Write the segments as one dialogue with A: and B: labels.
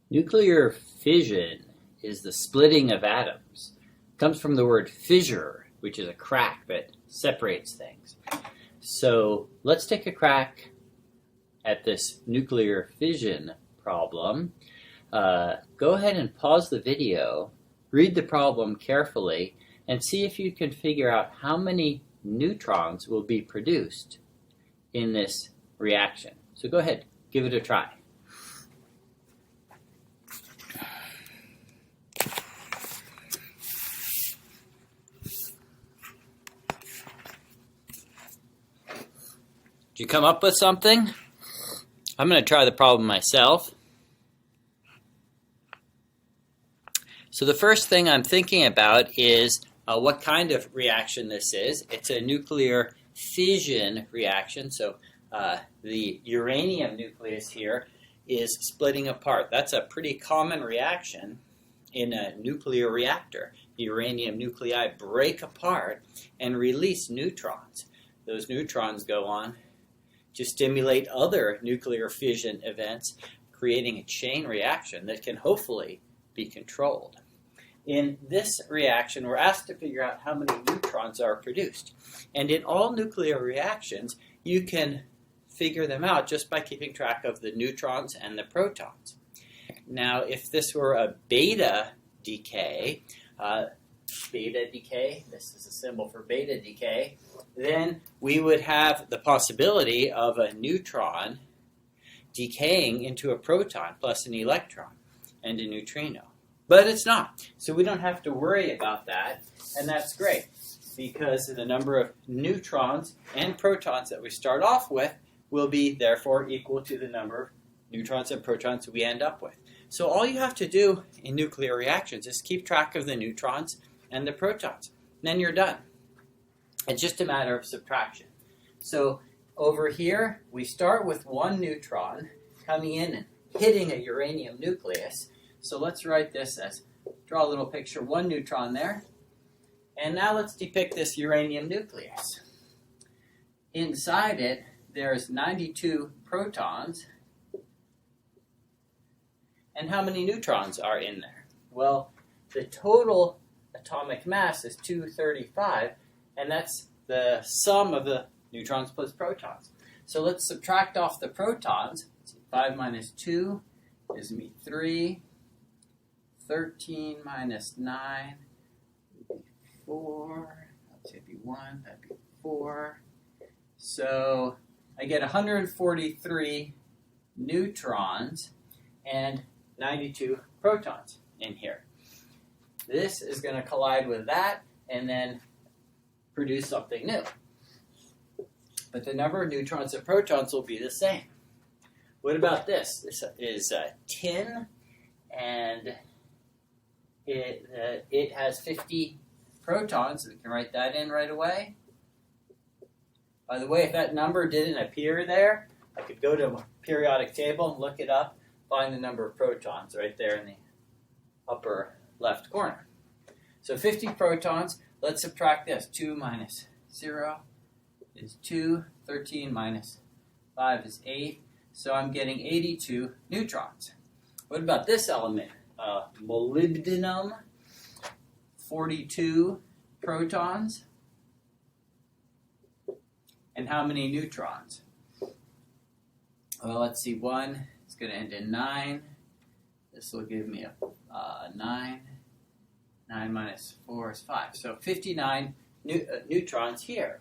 A: Nuclear fission is the splitting of atoms. It comes from the word fissure, which is a crack that separates things. So let's take a crack at this nuclear fission problem. Go ahead and pause the video, read the problem carefully, and see if you can figure out how many neutrons will be produced in this reaction. So go ahead, give it a try. Did you come up with something? I'm going to try the problem myself. So the first thing I'm thinking about is what kind of reaction this is. It's a nuclear fission reaction. So the uranium nucleus here is splitting apart. That's a pretty common reaction in a nuclear reactor. The uranium nuclei break apart and release neutrons. Those neutrons go on to stimulate other nuclear fission events, creating a chain reaction that can hopefully be controlled. In this reaction, we're asked to figure out how many neutrons are produced. And in all nuclear reactions, you can figure them out just by keeping track of the neutrons and the protons. Now, if this were a beta decay, this is a symbol for beta decay, then we would have the possibility of a neutron decaying into a proton plus an electron and a neutrino. But it's not, so we don't have to worry about that, and that's great, because the number of neutrons and protons that we start off with will be, therefore, equal to the number of neutrons and protons we end up with. So all you have to do in nuclear reactions is keep track of the neutrons and the protons. Then you're done. It's just a matter of subtraction. So over here, we start with one neutron coming in and hitting a uranium nucleus. So let's write this as, draw a little picture, one neutron there. And now let's depict this uranium nucleus. Inside it, there's 92 protons. And how many neutrons are in there? Well, the total atomic mass is 235, and that's the sum of the neutrons plus protons. So let's subtract off the protons. 5 minus 2 gives me 3. 13 minus 9 would be 4. That'd be 1. That'd be 4. So I get 143 neutrons and 92 protons in here. This is going to collide with that and then produce something new. But the number of neutrons and protons will be the same. What about this? This is tin, and it has 50 protons. We can write that in right away. By the way, if that number didn't appear there, I could go to a periodic table and look it up, find the number of protons right there in the upper left corner. So 50 protons. Let's subtract this. 2 minus 0 is 2. 13 minus 5 is 8. So I'm getting 82 neutrons. What about this element? Molybdenum, 42 protons. And how many neutrons? Well, let's see. 1 is going to end in 9. This will give me a 9. 9 minus 4 is 5. So 59 neutrons here.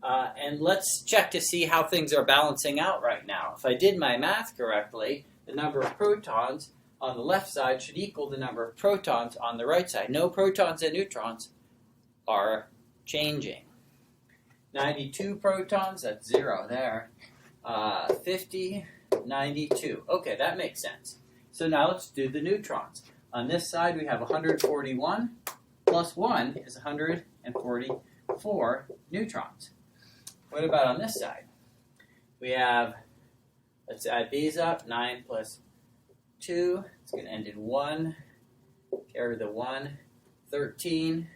A: And let's check to see how things are balancing out right now. If I did my math correctly, the number of protons on the left side should equal the number of protons on the right side. No protons and neutrons are changing. 92 protons, that's 0 there. 50, 92. Okay, that makes sense. So now let's do the neutrons. On this side, we have 141 plus 1 is 144 neutrons. What about on this side? We have, let's add these up, 9 plus 2, it's going to end in 1, carry the 1, 13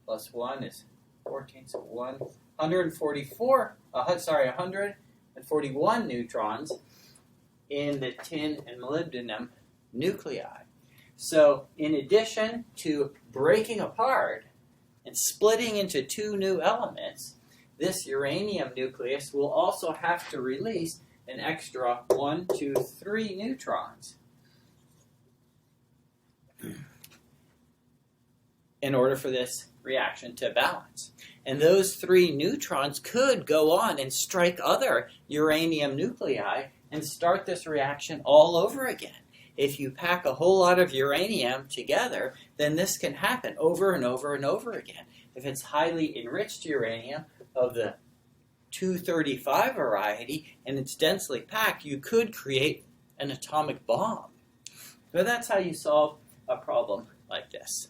A: plus 1 is 14, so 141 neutrons in the tin and molybdenum nuclei. So in addition to breaking apart and splitting into two new elements, this uranium nucleus will also have to release an extra 1, 2, 3 neutrons in order for this reaction to balance. And those 3 neutrons could go on and strike other uranium nuclei and start this reaction all over again. If you pack a whole lot of uranium together, then this can happen over and over and over again. If it's highly enriched uranium of the 235 variety and it's densely packed, you could create an atomic bomb. So that's how you solve a problem like this.